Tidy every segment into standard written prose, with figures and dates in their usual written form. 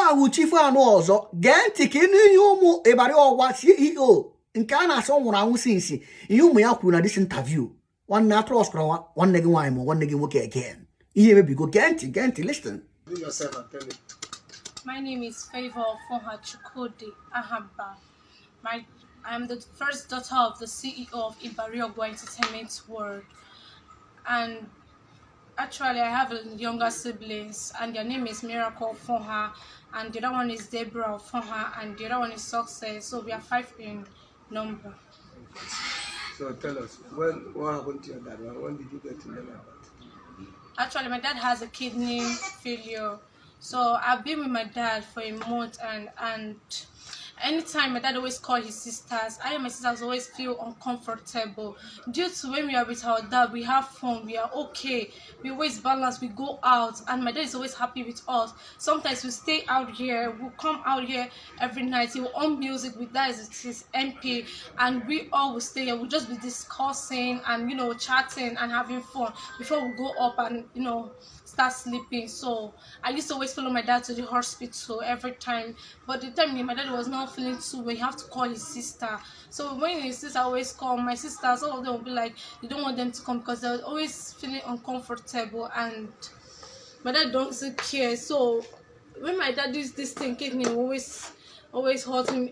ahụ chifu anụ ọzọ gee ntị ka ịnụ ihe ụmụ Ibari Ogwa CEO nke a na-asị ọ nwụrụ anwụ sinsi ihe ụmụ ya kwuru na dis interview nwanne atụrọskọrọ nwanne gị nwaanyị ma nwanne gị nwoke again ihe emebigo gee ntị listen. My name is Favor Fohachukudi Ahaba. I'm the first daughter of the CEO of Ibari Ogwa Entertainment World, and actually I have younger siblings, and their name is Miracle Foha, and the other one is Deborah Foha, and the other one is Success. So we are 5 in number. So tell us, what happened to your dad? When did you get to know about it? Actually, my dad has a kidney failure. So I've been with my dad for a month, and anytime my dad always call his sisters, I and my sisters always feel uncomfortable. Due to when we are with our dad, we have fun, we are okay, we always balance, we go out, and my dad is always happy with us. Sometimes we stay out here, we'll come out here every night, he will on music with that is his MP, and we all will stay here, we'll just be discussing and chatting and having fun before we go up and start sleeping. So I used to always follow my dad to the hospital every time, but the time my dad was not feeling too well, you have to call his sister. So when his sister always call, my sisters, all of them will be like, you don't want them to come because they're always feeling uncomfortable, and my dad doesn't care. So when my dad does this thing, kidney always hurt him.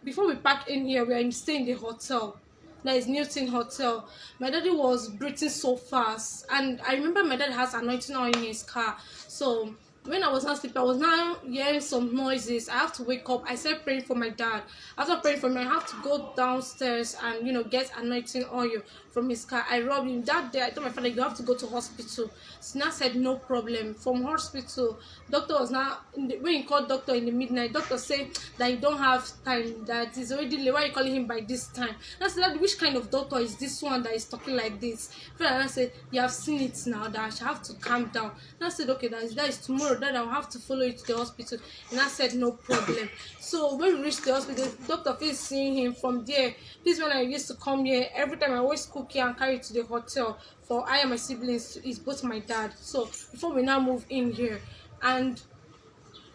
Before we pack in here, we are staying in the hotel. That is Newton Hotel. My daddy was breathing so fast, and I remember my dad has anointing oil in his car. So when I was not sleeping, I was now hearing some noises. I have to wake up. I started praying for my dad. After praying for me, I have to go downstairs and get anointing oil from his car. I rubbed him. That day I told my father, you have to go to hospital. Sina said no problem. From hospital, doctor was now when he called doctor in the midnight, doctor said that he don't have time, that he's already late. Why are you calling him by this time? I said, which kind of doctor is this one that is talking like this? And I said, you have seen it now, that I should have to calm down. And I said, okay, that is tomorrow, that I'll have to follow you to the hospital. And I said, no problem. So when we reached the hospital, doctor finished seeing him. From there, this when I used to come here, every time I always cook here and carry to the hotel for I and my siblings, is both my dad. So before we now move in here, and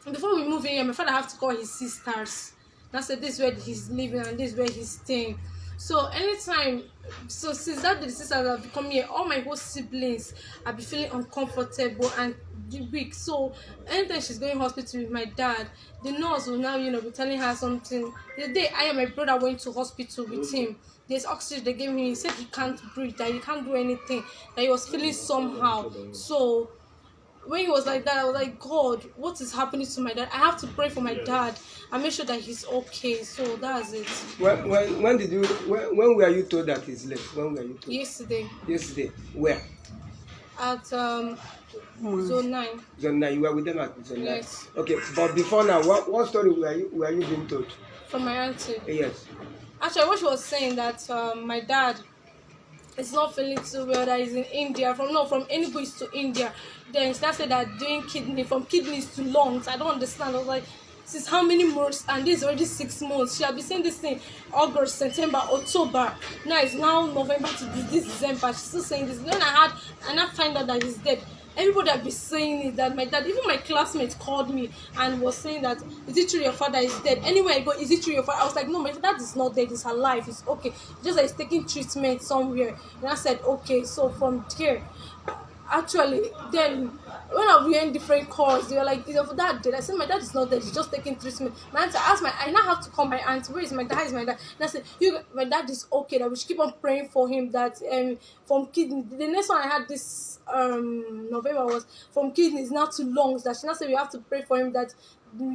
before we move in here, my father have to call his sisters. That's said, this is where he's living and this is where he's staying. So anytime, so since that day the sisters have come here, all my whole siblings have been feeling uncomfortable and weak. So anytime she's going to hospital with my dad, the nurse will now be telling her something. The day I and my brother went to hospital with him, there's oxygen they gave him. He said he can't breathe, that he can't do anything, that he was feeling somehow. So when he was like that, I was like, God, what is happening to my dad? I have to pray for my dad and make sure that he's okay. So that's it. When were you told that he's left? When were you told? Yesterday. Yesterday. Where? At Zone 9. Zone 9. You were with them at Zone 9. Yes. Okay, but before now, what story were you being told? From my auntie. Yes. Actually, what she was saying that my dad is not feeling too well, that he's in India, from Enugu to India. Then she said that doing from kidneys to lungs. I don't understand. I was like, since how many months? And this is already 6 months. She had been saying this thing August, September, October. Now it's now November to this December. She's still saying this. Then I find out that he's dead. Everybody had been saying it, that my dad, even my classmates called me and was saying that, is it true your father is dead? Anywhere I go, is it true your father? I was like, no, my dad is not dead, he's alive, he's okay. Just like he's taking treatment somewhere. And I said, okay. So from there, actually, then when I was hearing different calls, they were like, is your dad dead? I said, my dad is not dead, he's just taking treatment. My aunt asked I now have to call my aunt, where is my dad? Is my dad? And I said, my dad is okay, that we should keep on praying for him, that from kidney. The next one I had this November was from kidneys now to lungs, that she now said we have to pray for him, that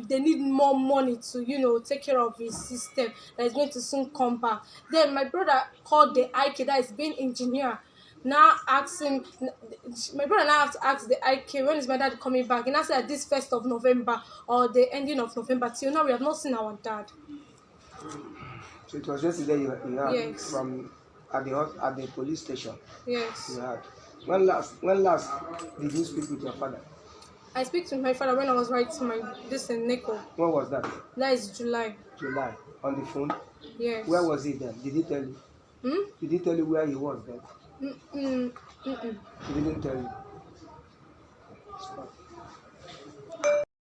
they need more money to take care of his system, that is going to soon come back. Then my brother called the IK, that is being engineer, now asking, my brother now have to ask the IK, when is my dad coming back? And I said this 1st of November or the ending of November. Till now we have not seen our dad. So it was yesterday you had yes. From at the police station. Yes. You had. When last did you speak with your father? I speak to my father when I was writing this in Neko. When was that? That is July. July. On the phone? Yes. Where was he then? Did he tell you? Did he tell you where he was then? He didn't tell you.